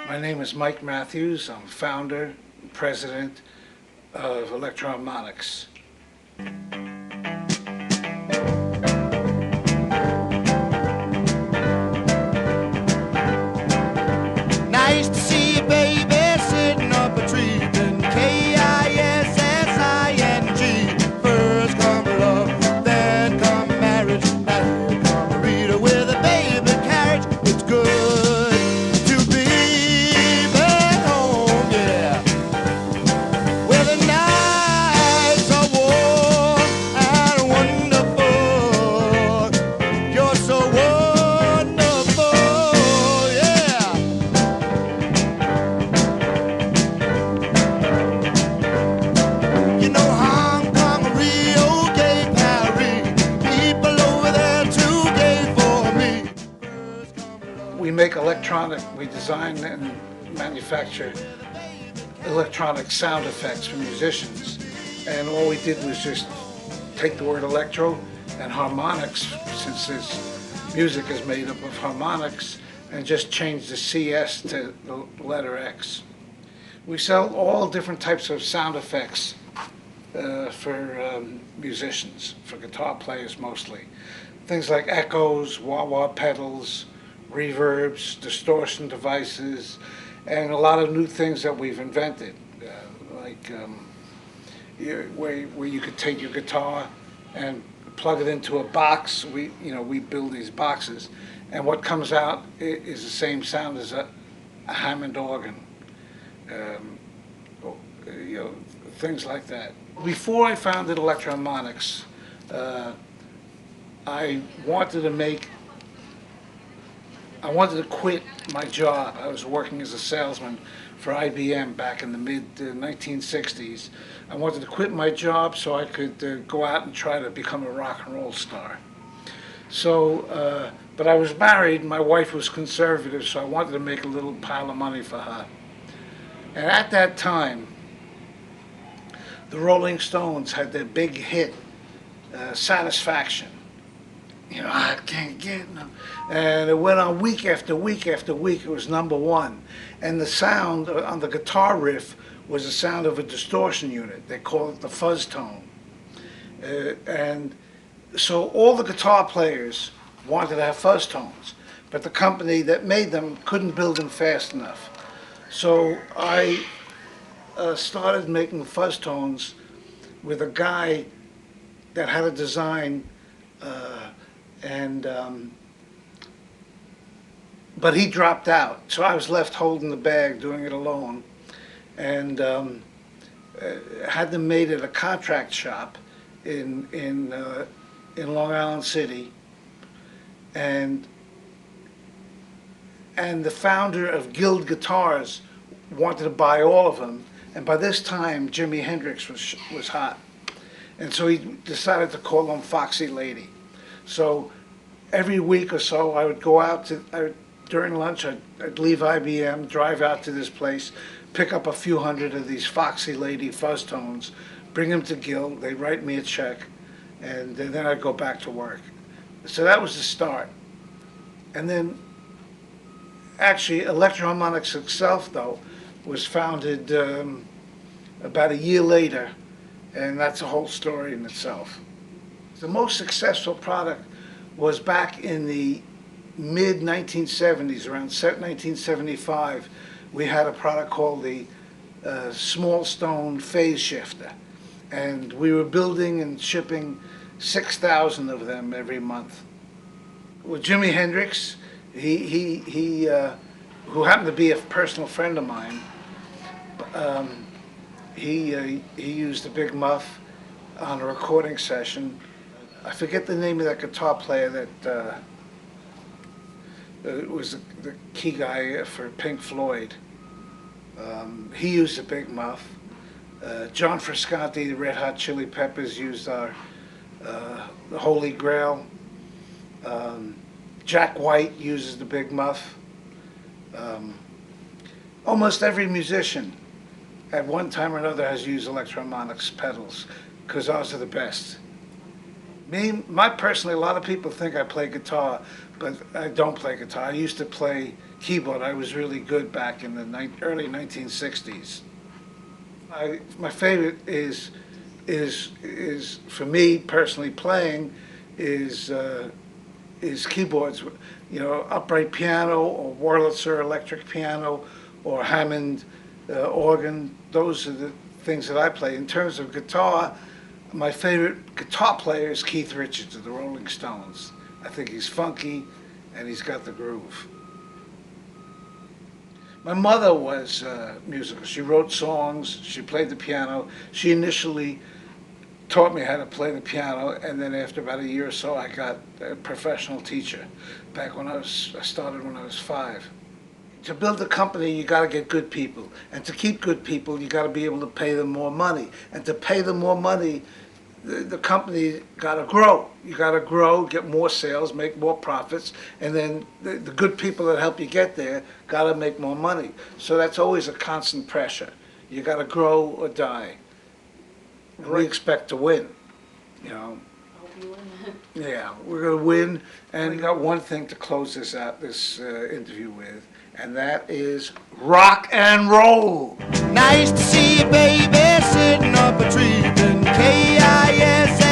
My name is Mike Mathews. I'm founder and president of Electro Harmonix. Nice to see you, baby, sitting up a tree. Then Kissing. First come love, then come marriage. Now here come a reader with a baby carriage. It's good to be back home, yeah. Where the nights are warm and wonderful. You're so wonderful, yeah. You know Hong Kong, Rio, gay Paris, people over there too gay for me. We make we design and manufacture electronic sound effects for musicians. And all we did was just take the word electro and harmonics, since this music is made up of harmonics, and just change the CS to the letter X. We sell all different types of sound effects for musicians, for guitar players mostly. Things like echoes, wah-wah pedals, reverbs, distortion devices, and a lot of new things that we've invented, where you could take your guitar and plug it into a box. We build these boxes, and what comes out is the same sound as a Hammond organ. Things like that. Before I founded Electro Harmonix, I wanted to quit my job. I was working as a salesman for IBM back in the mid-1960s. I wanted to quit my job so I could go out and try to become a rock and roll star. So, but I was married, my wife was conservative, so I wanted to make a little pile of money for her. And at that time, the Rolling Stones had their big hit, Satisfaction. I can't get no. And it went on week after week after week. It was #1. And the sound on the guitar riff was the sound of a distortion unit. They call it the fuzz tone. And so all the guitar players wanted to have fuzz tones, but the company that made them couldn't build them fast enough. So I started making fuzz tones with a guy that had a design, but he dropped out. So I was left holding the bag, doing it alone, and had them made at a contract shop in Long Island City, and the founder of Guild Guitars wanted to buy all of them, and by this time Jimi Hendrix was hot, and so he decided to call them Foxy Lady. So every week or so I would go out during lunch, I'd leave IBM, drive out to this place, pick up a few hundred of these Foxy Lady fuzz tones, bring them to Guild, they'd write me a check, and then I'd go back to work. So that was the start. And then actually Electro Harmonix itself, though, was founded about a year later, and that's a whole story in itself. The most successful product was back in the mid-1970s, around 1975. We had a product called the Small Stone Phase Shifter, and we were building and shipping 6,000 of them every month. Well, Jimi Hendrix, who happened to be a personal friend of mine, he used a big muff on a recording session. I forget the name of that guitar player that was the key guy for Pink Floyd. He used a big muff. John Frusciante, the Red Hot Chili Peppers, used the Holy Grail. Jack White uses the big muff. Almost every musician at one time or another has used Electro Harmonix pedals, because ours are the best. Personally, a lot of people think I play guitar, but I don't play guitar. I used to play keyboard. I was really good back in the early 1960s. My favorite is for me personally playing is keyboards. You know, upright piano or Wurlitzer electric piano or Hammond organ. Those are the things that I play. In terms of guitar, my favorite guitar player is Keith Richards of the Rolling Stones. I think he's funky and he's got the groove. My mother was musical. She wrote songs, she played the piano. She initially taught me how to play the piano, and then after about a year or so, I got a professional teacher back when I started when I was 5. To build a company, you got to get good people. And to keep good people, you got to be able to pay them more money. And to pay them more money, the company got to grow. You got to grow, get more sales, make more profits, and then the good people that help you get there got to make more money. So that's always a constant pressure. You got to grow or die. And we expect to win, you know. Hope you win. Yeah, we're going to win. And we got one thing to close this interview with, and that is rock and roll. Nice to see you, baby, sitting up a tree. K-I-S